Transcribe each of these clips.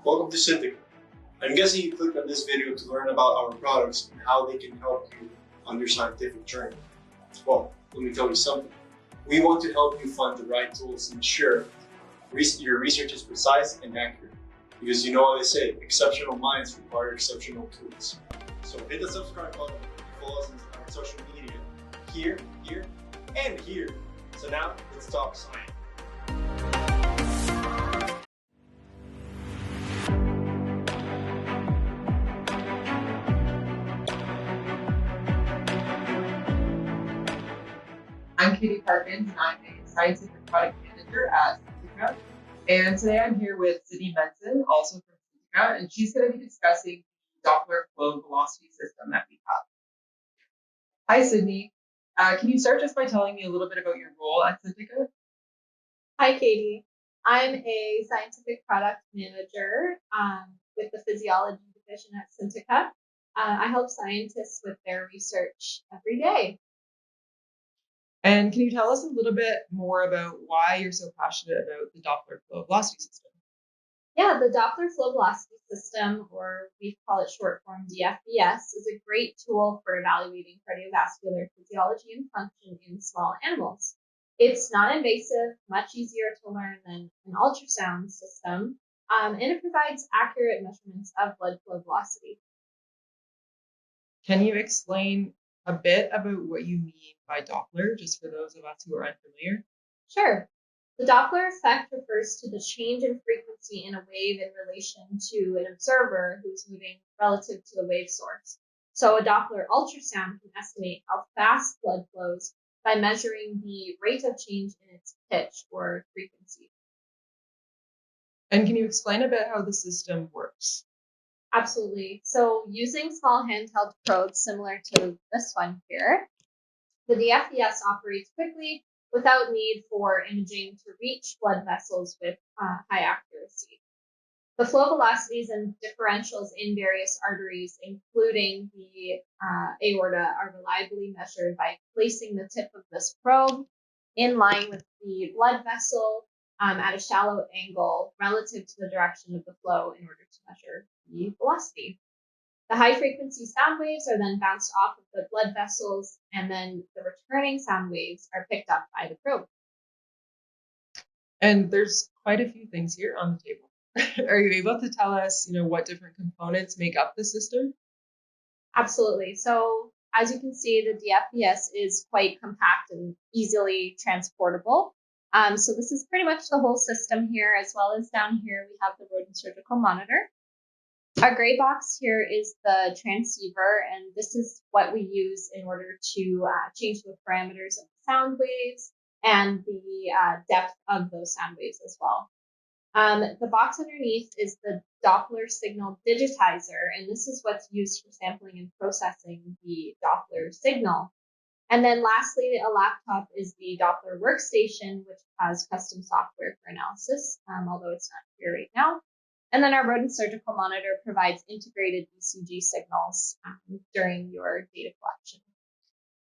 Welcome to Scintica. I'm guessing you clicked on this video to learn about our products and how they can help you on your scientific journey. Well, let me tell you something. We want to help you find the right tools to ensure your research is precise and accurate. Because you know how they say, exceptional minds require exceptional tools. So hit the subscribe button and follow us on our social media here, and here. So now, let's talk science. I'm Katie Parkins, and I'm a scientific product manager at Scintica. And today I'm here with Sydney Mensen, also from Scintica, and she's going to be discussing the Doppler flow velocity system that we have. Hi, Sydney. Can you start just by telling me a little bit about your role at Scintica? Hi, Katie. I'm a scientific product manager with the physiology division at Scintica. I help scientists with their research every day. And can you tell us a little bit more about why you're so passionate about the Doppler flow velocity system? Yeah, the Doppler flow velocity system, or we call it short form DFVS, is a great tool for evaluating cardiovascular physiology and function in small animals. It's non-invasive, much easier to learn than an ultrasound system, and it provides accurate measurements of blood flow velocity. Can you explain a bit about what you mean by Doppler, just for those of us who are unfamiliar? Sure. The Doppler effect refers to the change in frequency in a wave in relation to an observer who's moving relative to the wave source. So a Doppler ultrasound can estimate how fast blood flows by measuring the rate of change in its pitch or frequency. And can you explain a bit how the system works? Absolutely. So using small handheld probes similar to this one here, the DFVS operates quickly without need for imaging to reach blood vessels with high accuracy. The flow velocities and differentials in various arteries, including the aorta, are reliably measured by placing the tip of this probe in line with the blood vessel at a shallow angle relative to the direction of the flow in order to measure the velocity. The high-frequency sound waves are then bounced off of the blood vessels, and then the returning sound waves are picked up by the probe. And there's quite a few things here on the table. Are you able to tell us, what different components make up the system? Absolutely. So as you can see, the DFVS is quite compact and easily transportable. So this is pretty much the whole system here, as well as down here we have the rodent surgical monitor. Our gray box here is the transceiver, and this is what we use in order to change the parameters of the sound waves and the depth of those sound waves as well. The box underneath is the Doppler signal digitizer, and this is what's used for sampling and processing the Doppler signal. And then lastly, a laptop is the Doppler workstation, which has custom software for analysis, although it's not here right now. And then our rodent surgical monitor provides integrated ECG signals during your data collection.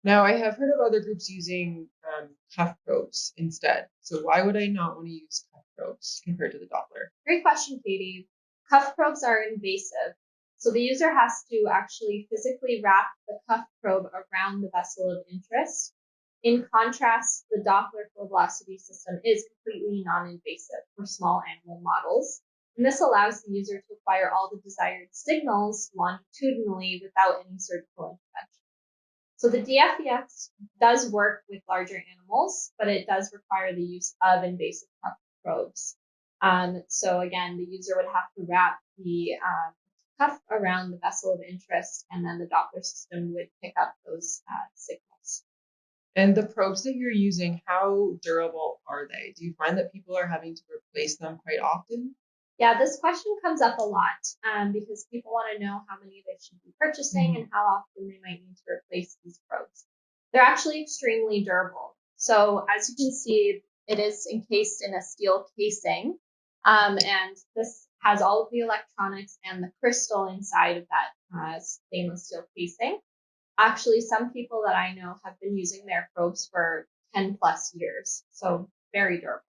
Now, I have heard of other groups using cuff probes instead. So why would I not want to use cuff probes compared to the Doppler? Great question, Katie. Cuff probes are invasive. So the user has to actually physically wrap the cuff probe around the vessel of interest. In contrast, the Doppler flow velocity system is completely non-invasive for small animal models. And this allows the user to acquire all the desired signals longitudinally without any surgical intervention. So the DFVS does work with larger animals, but it does require the use of invasive cuff probes. So again, the user would have to wrap the cuff around the vessel of interest, and then the Doppler system would pick up those signals. And the probes that you're using, how durable are they? Do you find that people are having to replace them quite often? Yeah, this question comes up a lot because people want to know how many they should be purchasing and how often they might need to replace these probes. They're actually extremely durable. So as you can see, it is encased in a steel casing, and this has all of the electronics and the crystal inside of that stainless steel casing. Actually, some people that I know have been using their probes for 10 plus years, so very durable.